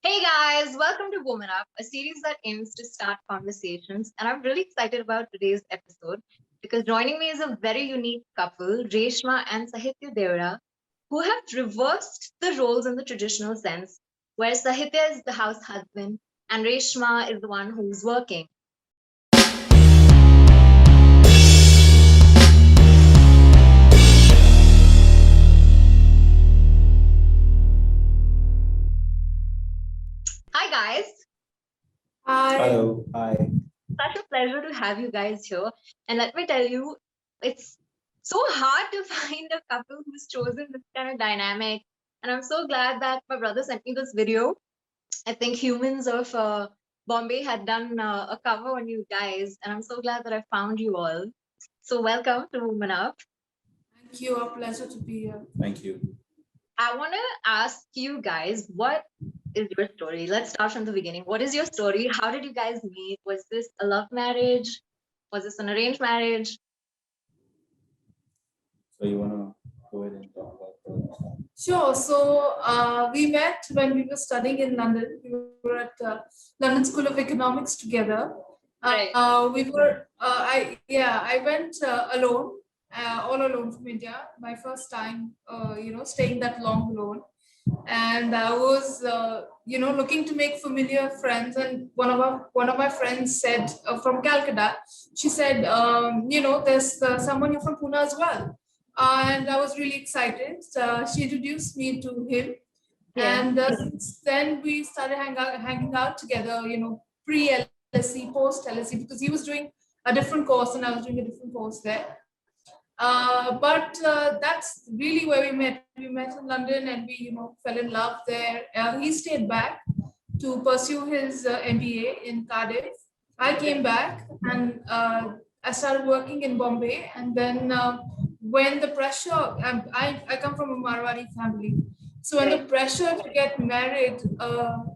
Hey guys, welcome to Woman Up, a series that aims to start conversations. And I'm really excited about today's episode because joining me is a very unique couple, Reshma and Sahitya Dewda, who have reversed the roles in the traditional sense, where Sahitya is the house husband and Reshma is the one who's working. Hi guys, Hi. Hello, hi. such a pleasure to have you guys here. And let me tell you, it's so hard to find a couple who's chosen this kind of dynamic. And I'm so glad that my brother sent me this video. I think Humans of Bombay had done a cover on you guys. And I'm so glad that I found you all. So, welcome to Woman Up. Thank you. A pleasure to be here. Thank you. I want to ask you guys, what is your story? Let's start from the beginning. What is your story? How did you guys meet? Was this a love marriage? Was this an arranged marriage? So you wanna go ahead and talk about the Sure. So we met when we were studying in London. We were at London School of Economics together. Right. I went alone, all alone from India. My first time, staying that long alone. And I was, looking to make familiar friends. And one of my friends said from Calcutta, she said, there's someone here from Pune as well. And I was really excited. She introduced me to him, Yeah. and since then we started hanging out together. Pre LSE, post LSE, because he was doing a different course and I was doing a different course there. But that's really where we met. We met in London, and we, fell in love there. He stayed back to pursue his MBA in Cardiff. I came back and I started working in Bombay. And then when the pressure, I come from a Marwari family. So when the pressure to get married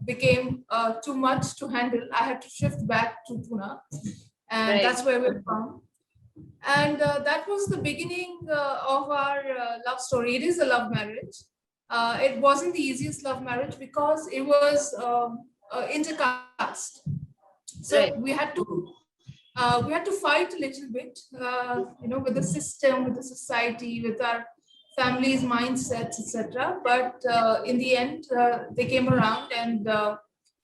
became too much to handle, I had to shift back to Pune. And Right. that's where we're from. And that was the beginning of our love story. It is a love marriage. It wasn't the easiest love marriage because it was intercaste. So Right. we had to fight a little bit, with the system, with the society, with our families' mindsets, etc. But in the end, they came around, and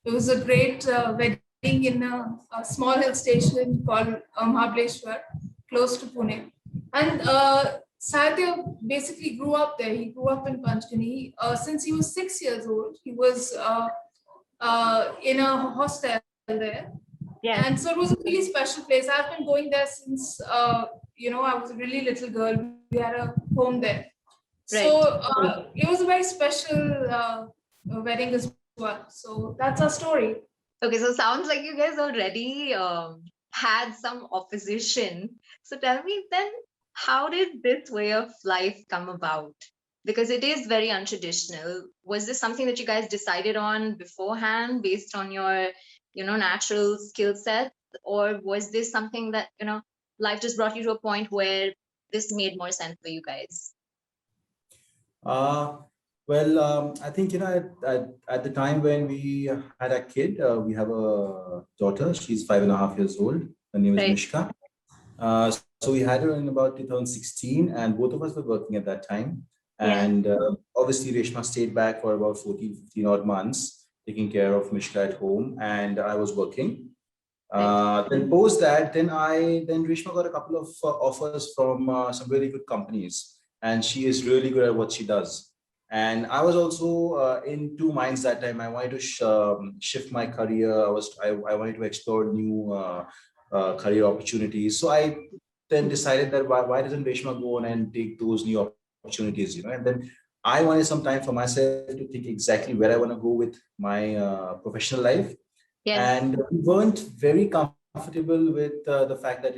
it was a great wedding in a small hill station called Mahabaleshwar, close to Pune. And Satya basically grew up there. He grew up in Panchgani. Since he was 6 years old, he was in a hostel there. And Yes. so it was a really special place. I've been going there since, I was a really little girl. We had a home there. So Right. it was a very special wedding as well. So that's our story. Okay, so sounds like you guys already had some opposition. So tell me then, how did this way of life come about? Because it is very untraditional. Was this something that you guys decided on beforehand based on your, natural skill set? Or was this something that, life just brought you to a point where this made more sense for you guys? Uh, I think at the time when we had a kid, we have a daughter. She's 5.5 years old. Her name is Right. Mishka. So we had her in about 2016, and both of us were working at that time. Yeah. And obviously, Reshma stayed back for about 14, 15 odd months, taking care of Mishka at home, and I was working. Right. Then post that, then Reshma got a couple of offers from some really good companies, and she is really good at what she does. And I was also in two minds that time. I wanted to shift my career. I wanted to explore new career opportunities. So I then decided that why doesn't Reshma go on and take those new opportunities, And then I wanted some time for myself to think exactly where I want to go with my professional life, Yes. and we weren't very comfortable with the fact that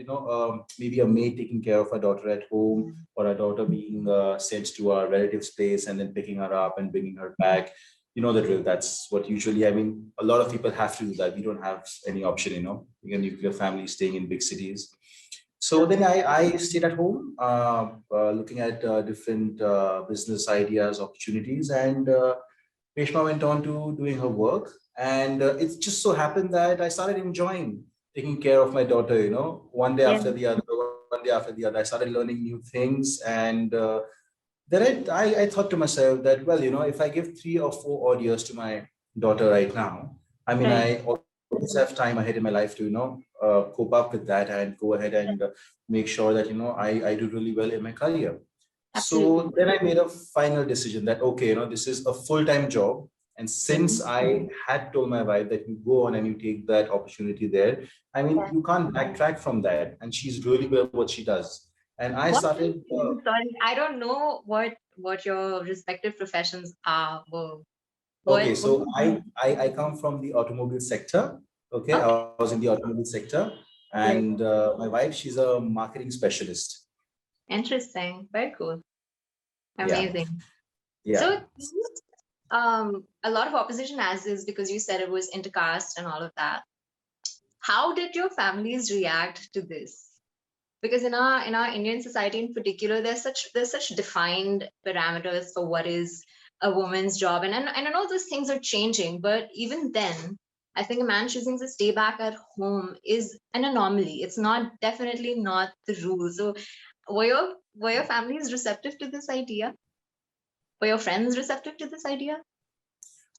maybe a maid taking care of her daughter at home, or a daughter being sent to our relative's place and then picking her up and bringing her back. You know the drill. That's what usually, I mean, a lot of people have to do that. We don't have any option, being a nuclear family staying in big cities. So then I stayed at home, looking at different business ideas, opportunities, and Reshma went on to doing her work, and it just so happened that I started enjoying taking care of my daughter. One day Yeah. after the other, one day after the other, I started learning new things, and then I thought to myself that, well, if I give 3 or 4 odd years to my daughter right now, I mean, Right. I always have time ahead in my life to, cope up with that and go ahead and make sure that, I do really well in my career. Absolutely. So then I made a final decision that, okay, this is a full-time job. And since Mhm. I had told my wife that you go on and you take that opportunity there, I mean, Yeah. you can't backtrack from that. And she's really good at what she does. And I What? started, Sorry, I don't know what your respective professions are. Well, okay, what so do you do? I come from the automobile sector. Okay, I Okay, was in the automobile sector. And great. my wife, she's a marketing specialist. Interesting. Very cool. Yeah, Amazing. yeah. So, a lot of opposition as is because you said it was intercaste and all of that. How did your families react to this? Because in our Indian society in particular, there's such defined parameters for what is a woman's job, and I know those things are changing, but even then, I think a man choosing to stay back at home is an anomaly. It's not definitely not the rule. So, were your families receptive to this idea? Were your friends receptive to this idea?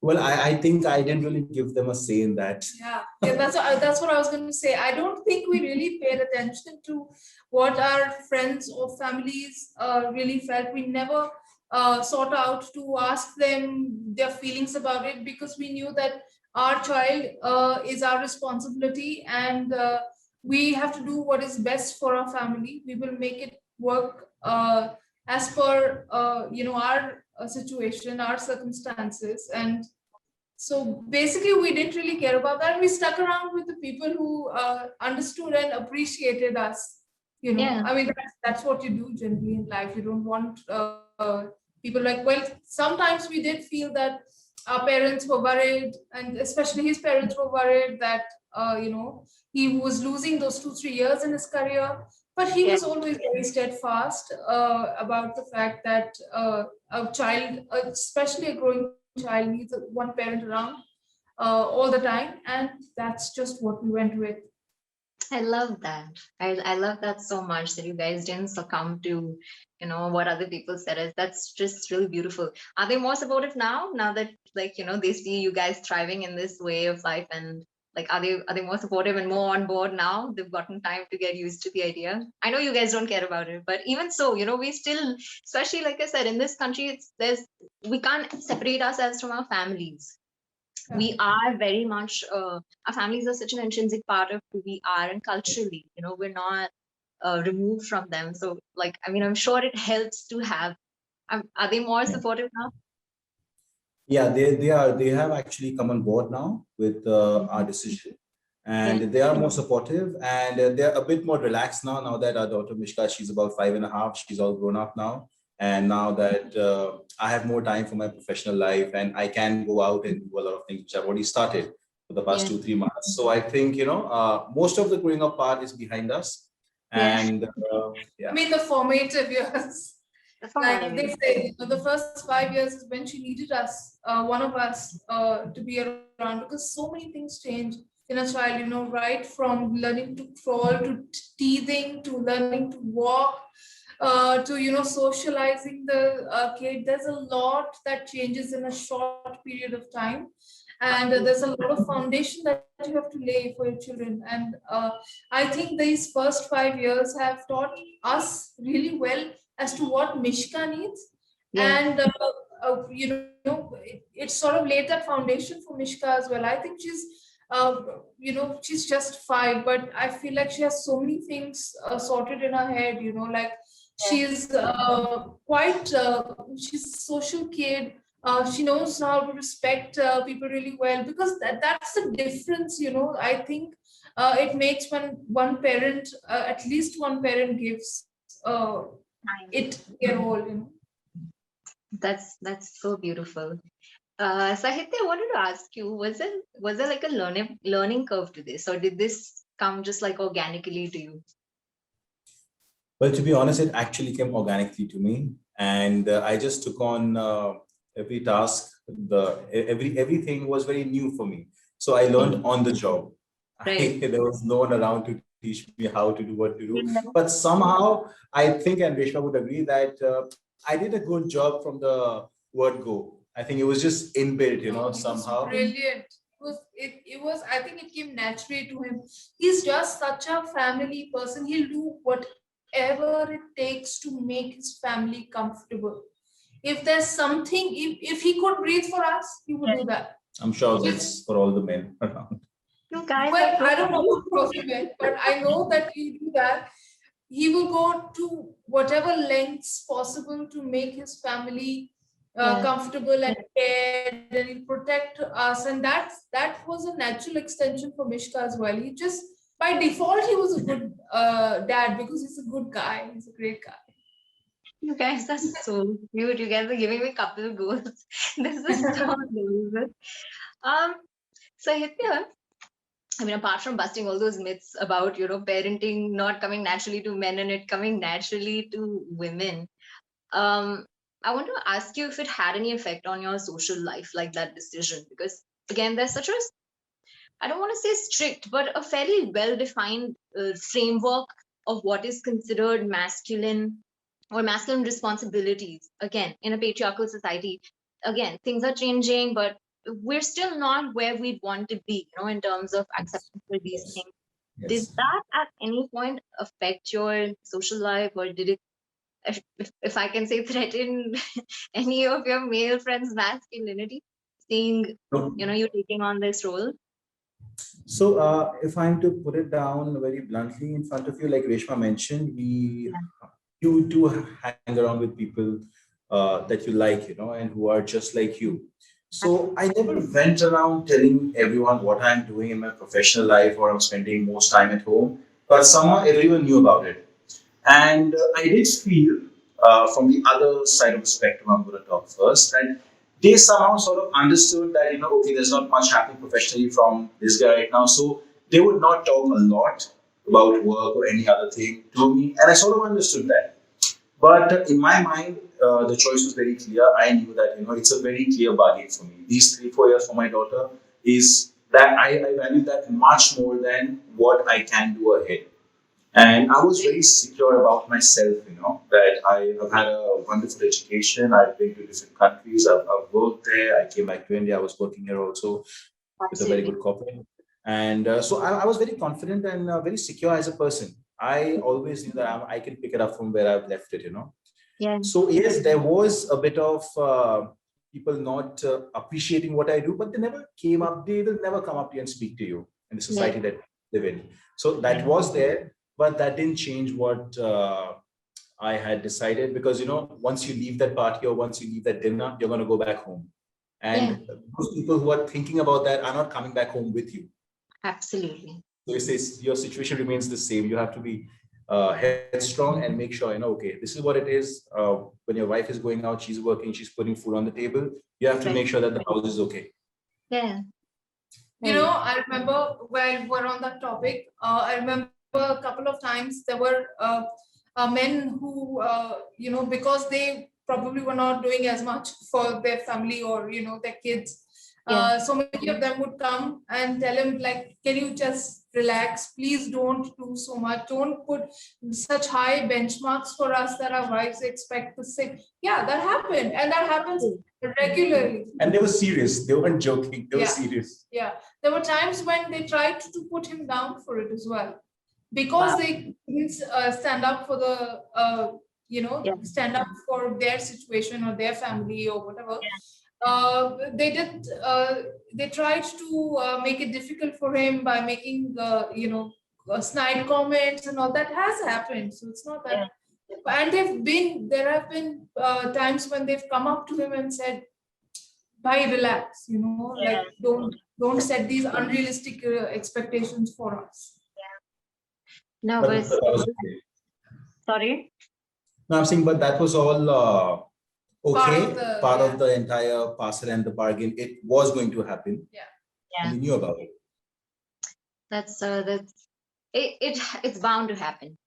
Well, I think I didn't really give them a say in that. Yeah, that's what I was going to say. I don't think we really paid attention to what our friends or families really felt. We never sought out to ask them their feelings about it, because we knew that our child is our responsibility, and we have to do what is best for our family. We will make it work as per our situation, our circumstances, and so basically, we didn't really care about that. We stuck around with the people who understood and appreciated us. Yeah, I mean, that's what you do generally in life. You don't want people like, well, sometimes we did feel that our parents were worried, and especially his parents were worried that, he was losing those 2, 3 years in his career. But he yeah. was always very steadfast about the fact that a child, especially a growing child, needs one parent around all the time, and that's just what we went with. I love that. I love that so much that you guys didn't succumb to, what other people said. That's just really beautiful. Are they more supportive now? Now that they see you guys thriving in this way of life, and are they more supportive and more on board now? They've gotten time to get used to the idea. I know you guys don't care about it, but even so, we still, especially like I said, in this country, we can't separate ourselves from our families. We are very much our families are such an intrinsic part of who we are, and culturally, we're not removed from them. So I mean, I'm sure it helps to have. Are they more supportive now? Yeah, they have actually come on board now with our decision, Yeah. and they are more supportive, and they're a bit more relaxed now. Now that our daughter Mishka, she's about 5.5, she's all grown up now, and now that I have more time for my professional life, and I can go out and do a lot of things which I've already started for the past Yeah. 2 3 months. So I think most of the growing up part is behind us, Yeah. and I yeah. mean, the formative years. That's Like they fine. say, the first 5 years is when she needed us, one of us, to be around, because so many things change in a child, right from learning to crawl to teething to learning to walk, to, socializing the kid. There's a lot that changes in a short period of time. And there's a lot of foundation that you have to lay for your children. And I think these first 5 years have taught us really well as to what Mishka needs. Yeah. And, it sort of laid that foundation for Mishka as well. I think she's just 5, but I feel like she has so many things sorted in her head, like Yeah. she's a social kid. She knows how to respect people really well, because that's the difference, I think it makes when one parent, at least one parent gives it Fine. their all. That's so beautiful. Sahitya, I wanted to ask you, was there like a learning curve to this, or did this come just like organically to you? Well, to be honest, it actually came organically to me, and I just took on every task everything was very new for me. So I learned on the job. Right. There was no one around to teach me how to do what to do. Yeah. But somehow I think, and Reshma would agree, that I did a good job from the word go. I think it was just inbuilt, No, he was somehow. brilliant. It was, I think it came naturally to him. He's just such a family person. He'll do whatever it takes to make his family comfortable. If there's something, if he could breathe for us, he would do that. I'm sure If that's for all the men around. You guys Well, are so I don't know sweet. about CrossFit, but I know that he do that. He will go to whatever lengths possible to make his family Yeah. comfortable and cared, and he'll protect us. And that was a natural extension for Mishka as well. He just by default he was a good dad because he's a good guy. He's a great guy. You guys are so cute. You guys are giving me couple goals. This is so adorable. Um, Sahitya, I mean, apart from busting all those myths about, parenting not coming naturally to men and it coming naturally to women, um, I want to ask you if it had any effect on your social life, like that decision, because again, there's such a, I don't want to say strict, but a fairly well-defined framework of what is considered masculine or masculine responsibilities. Again, in a patriarchal society, again, things are changing, but we're still not where we'd want to be, in terms of acceptance for these Yes. things. Did Yes. that at any point affect your social life, or did it, if I can say, threaten any of your male friends' masculinity, seeing, No. you taking on this role? So, if I'm to put it down very bluntly in front of you, like Reshma mentioned, you do hang around with people that you like, and who are just like you. So I never went around telling everyone what I'm doing in my professional life or I'm spending most time at home, but somehow everyone knew about it. And I did feel from the other side of the spectrum, I'm going to talk first, that they somehow sort of understood that, okay, there's not much happening professionally from this guy right now. So they would not talk a lot about work or any other thing to me. And I sort of understood that. But in my mind, the choice was very clear. I knew that, it's a very clear bargain for me. These 3, 4 years for my daughter is that I value that much more than what I can do ahead. And I was very secure about myself, that I've had a wonderful education. I've been to different countries. I've worked there. I came back to India. I was working here also with a very Absolutely. good corporate. And so I was very confident and very secure as a person. I always knew that I can pick it up from where I've left it, Yeah. So yes, there was a bit of people not appreciating what I do, but they never came up. They will never come up to you and speak to you in the Yeah. society that we live in. So that was there, but that didn't change what I had decided, because once you leave that party or once you leave that dinner, you're going to go back home. Yeah. And those people who are thinking about that are not coming back home with you. Absolutely. So it says your situation remains the same. You have to be headstrong and make sure, okay, this is what it is. When your wife is going out, she's working, she's putting food on the table. You have to Right. make sure that the house is okay. Yeah. You Right. know, I remember while we're on that topic, I remember a couple of times there were men who, because they probably were not doing as much for their family or, their kids. Yeah. So many of them would come and tell him, like, can you just relax? Please don't do so much. Don't put such high benchmarks for us that our wives expect the same. Yeah, that happened. And that happens regularly. And they were serious. They weren't joking. They were Yeah. serious. Yeah, there were times when they tried to put him down for it as well, because Wow. they couldn't stand up for the, Yeah. stand up for their situation or their family or whatever. They did. They tried to make it difficult for him by making, snide comments and all that has happened. So it's not Yeah. that. And there have been times when they've come up to him and said, "Bye, relax. Like Yeah. don't set these unrealistic expectations for us." No, but But that was okay. sorry. No, I'm saying, but that was all okay. Part Yeah. of the entire parcel and the bargain. It was going to happen. Yeah. Yeah. And we knew about it. That's it's bound to happen,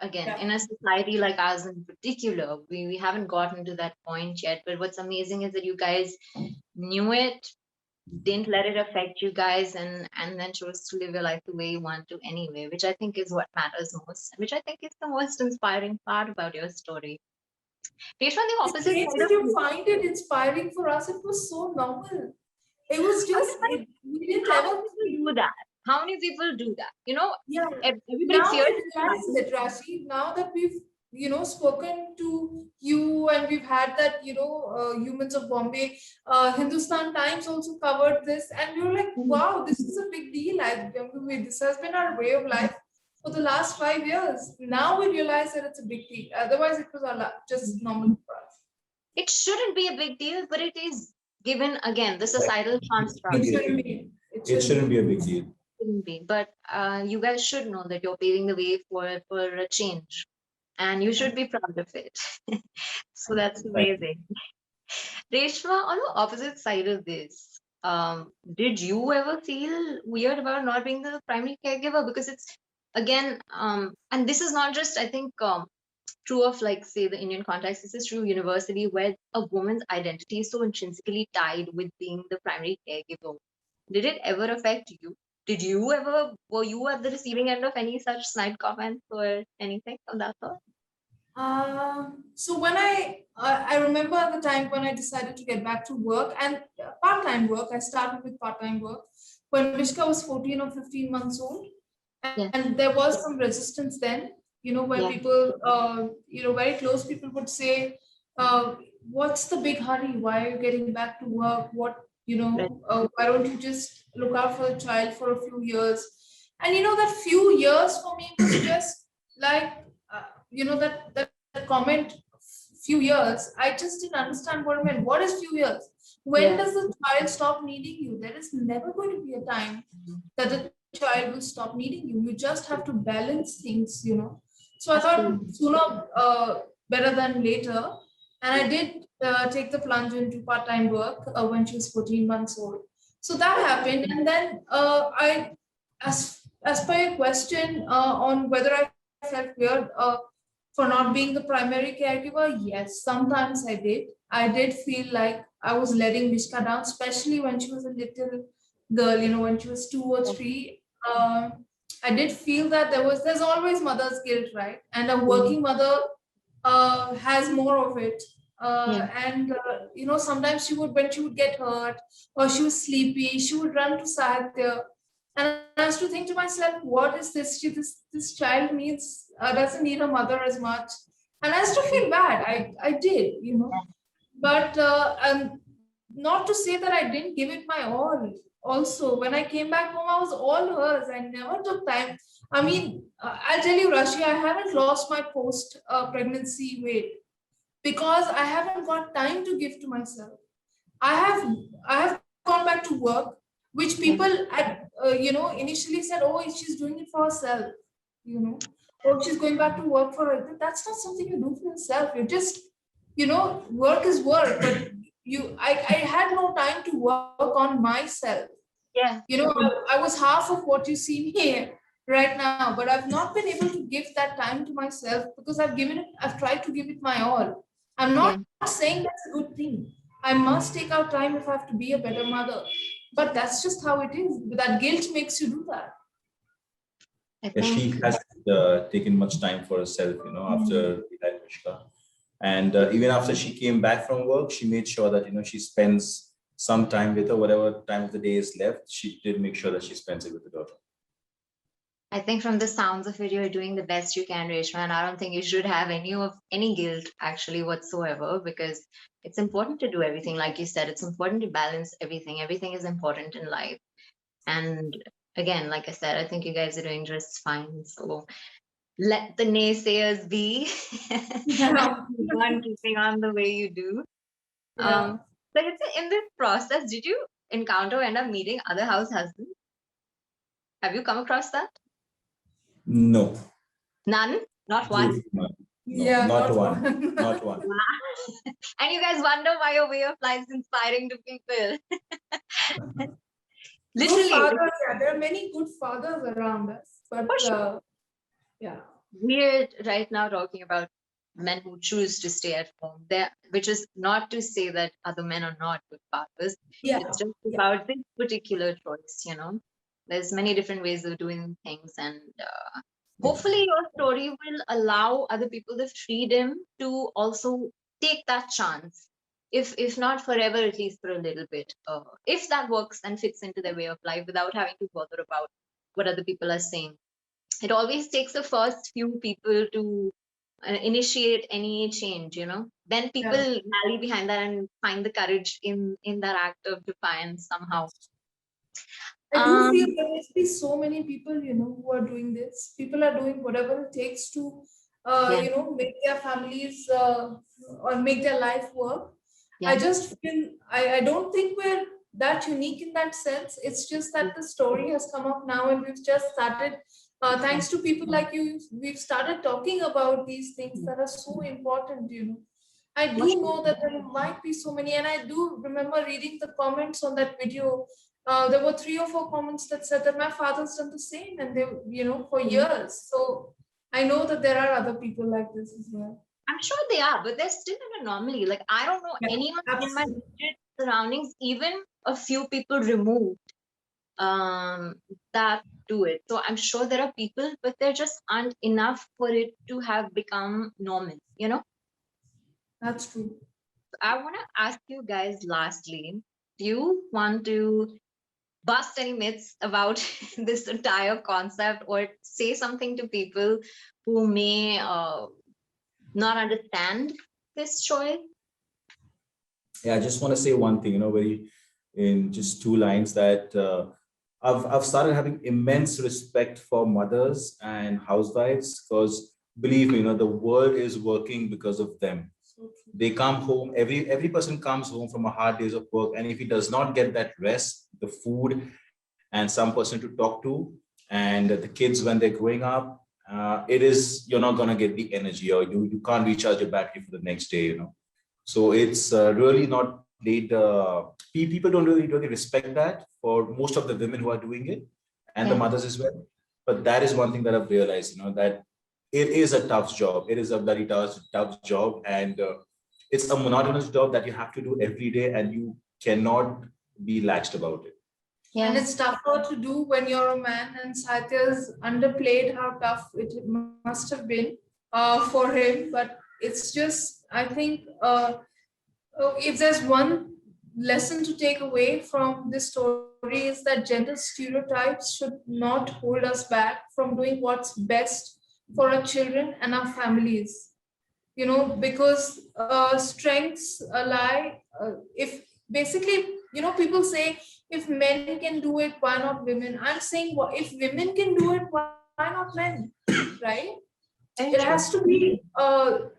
again, Yeah. in a society like ours in particular. We haven't gotten to that point yet, but what's amazing is that you guys knew it, didn't let it affect you guys, and then chose to live your life the way you want to anyway, which I think is what matters most, which I think is the most inspiring part about your story. Reshma, on the It's opposite great side that of you you, find it inspiring. For us, it was so normal. It was I just, was like, we didn't how many ever people do feel. that? How many people do that? You know, Yeah. everybody Now fears we to realize try. that, Rashi, now that we've, spoken to you and we've had that, Humans of Bombay, Hindustan Times also covered this, and we were like, Mhm. wow, this is a big deal. This has been our way of life for the last 5 years. Now we realize that it's a big deal. Otherwise, it was just normal for us. It shouldn't be a big deal, but it is, given again the societal It construct. shouldn't be. It shouldn't be a big deal. Shouldn't be. But you guys should know that you're paving the way for a change, and you should be proud of it. So that's Thank amazing. Reshma, on the opposite side of this, did you ever feel weird about not being the primary caregiver? Because it's again, and this is not just, I think, true of, like, say, the Indian context. This is true universally, where a woman's identity is so intrinsically tied with being the primary caregiver. Did it ever affect you? Did you ever, were you at the receiving end of any such snide comments or anything of that sort? So when I remember the time when I decided to get back to work and part-time work. I started with part-time work when Mishka was 14 or 15 months old, Yeah, and there was some resistance then. Where yeah, people, very close people would say, "What's the big hurry? Why are you getting back to work? right. Why don't you just look out for the child for a few years?" And that few years for me was just like, that comment, few years. I just didn't understand what it meant. What is few years? When Yeah, does the child stop needing you? There is never going to be a time that the child will stop needing you. You just have to balance things. So I thought absolutely. sooner, better than later. And I did take the plunge into part-time work when she was 14 months old. So that happened. And then as per your question on whether I felt weird for not being the primary caregiver, yes, sometimes I did. I did feel like I was letting Mishka down, especially when she was a little girl, when she was 2 or 3. I did feel that there's always mother's guilt, right? And a Mhm. working mother has more of it. Yeah, Sometimes when she would get hurt or she was sleepy, she would run to Sahitya. And I used to think to myself, what is this? This child doesn't need her mother as much. And I used to feel bad. I did. But not to say that I didn't give it my all. Also, when I came back home, I was all hers. I never took time. I mean, I'll tell you, Rashi, I haven't lost my post pregnancy weight because I haven't got time to give to myself. I have I have gone back to work, which people yeah, initially said, oh, she's doing it for herself, you know, or she's going back to work for her. That's not something you do for yourself. You just, work is work, but I had no time to work on myself. yeah. I was half of what you see me here right now, but I've not been able to give that time to myself because I've tried to give it my all. I'm Yeah. not saying that's a good thing. I must take out time if I have to be a better mother. But that's just how it is. That guilt makes you do that. I Yeah, think, she has taken much time for herself, Mm. after we had Mishka. And even after she came back from work, she made sure that, she spends some time with her, whatever time of the day is left. She did make sure that she spends it with the daughter. I think from the sounds of it, you're doing the best you can, Reshma, and I don't think you should have any guilt actually whatsoever, because it's important to do everything. Like you said, it's important to balance everything. Everything is important in life. And again, like I said, I think you guys are doing just fine. So let the naysayers be and Yeah. keep on keeping on the way you do. Yeah. So in this process, did you encounter or end up meeting other house husbands? Have you come across that? No, None? Not one? truth, no, no, Yeah, not not one, one. not one. And you guys wonder why your way of life is inspiring to people. Good Literally, fathers, yeah. There are many good fathers around us. for But sure. yeah. We're right now talking about men who choose to stay at home. There, which is not to say that other men are not good fathers. Yeah, It's just yeah, about this particular choice. There's many different ways of doing things, and hopefully your story will allow other people the freedom to also take that chance, if not forever, at least for a little bit, if that works and fits into their way of life without having to bother about what other people are saying. It always takes the first few people to initiate any change, then people yeah. rally behind that and find the courage in that act of defiance somehow. I do feel um there must be so many people, who are doing this. People are doing whatever it takes to, yeah, make their families or make their life work. I yeah, just feel I don't think we're that unique in that sense. It's just that the story has come up now, and we've just started. yeah, Thanks to people like you, we've started talking about these things that are so important. I for do sure. know that there might be so many, and I do remember reading the comments on that video. There were 3 or 4 comments that said that my father's done the same, and for Mhm. years. So I know that there are other people like this as well. I'm sure they are, but they're still an anomaly. Like, I don't know Yeah, anyone in my absolutely. immediate surroundings, even a few people removed, um, that do it. So I'm sure there are people, but there just aren't enough for it to have become normal. That's true. I want to ask you guys lastly, do you want to bust any myths about this entire concept, or say something to people who may not understand this choice? Yeah, I just want to say one thing, very in just 2 lines that I've started having immense respect for mothers and housewives because believe me, the world is working because of them. So true. They come home, every person comes home from a hard days of work, and if he does not get that rest, the food, and some person to talk to, and the kids when they're growing up, you're not going to get the energy, or you can't recharge your battery for the next day. So it's really not laid. People don't really respect that for most of the women who are doing it, and the Yeah. mothers as well. But that is one thing that I've realized, that it is a tough job. It is a very tough job, and it's a monotonous job that you have to do every day, and you cannot be laxed about it. And Yeah. it's tougher to do when you're a man, and Satya's underplayed how tough it must have been for him. But it's just, I think, if there's one lesson to take away from this story, is that gender stereotypes should not hold us back from doing what's best for our children and our families. Because strengths lie, if basically, people say, if men can do it, why not women? I'm saying, if women can do it, why not men? Right? It Very has to true. be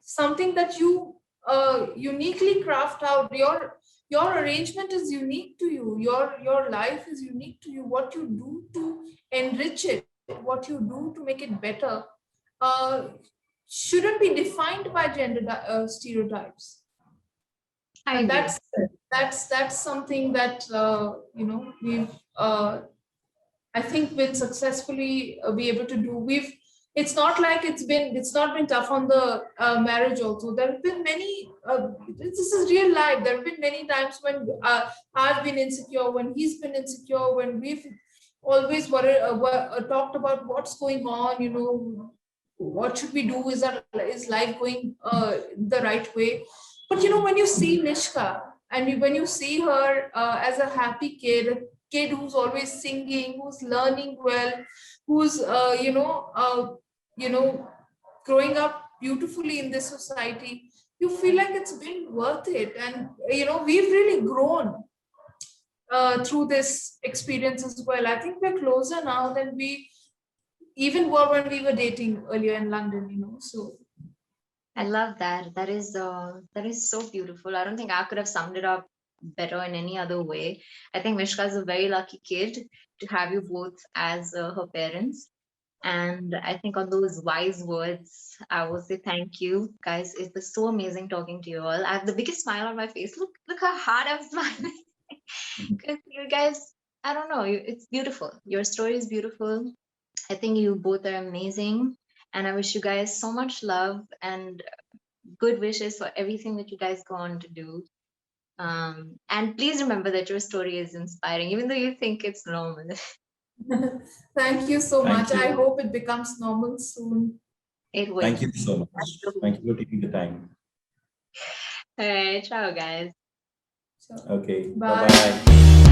something that you uniquely craft out. Your arrangement is unique to you. Your life is unique to you. What you do to enrich it, what you do to make it better, uh, shouldn't be defined by gender stereotypes. I And agree. that's something that we've I think we'll successfully be able to do. It's not like it's not been tough on the marriage also. There have been many, this is real life. There have been many times when I've been insecure, when he's been insecure, when we've always talked about what's going on, what should we do? Is life going the right way? But when you see Nishka, and when you see her as a happy kid who's always singing, who's learning well, who's you know growing up beautifully in this society, you feel like it's been worth it. And we've really grown through this experience as well. I think we're closer now than we even were when we were dating earlier in London. So I love that. That is so beautiful. I don't think I could have summed it up better in any other way. I think Mishka is a very lucky kid to have you both as her parents. And I think on those wise words, I will say thank you, guys. It was so amazing talking to you all. I have the biggest smile on my face. Look how hard I'm smiling. Because you guys, I don't know, it's beautiful. Your story is beautiful. I think you both are amazing. And I wish you guys so much love and good wishes for everything that you guys go on to do. And please remember that your story is inspiring, even though you think it's normal. Thank you so Thank much. I you. hope it becomes normal soon. It will. Thank you so much. That's the hope. Thank you for taking the time. All right, ciao, guys. So, Okay. bye. Bye-bye.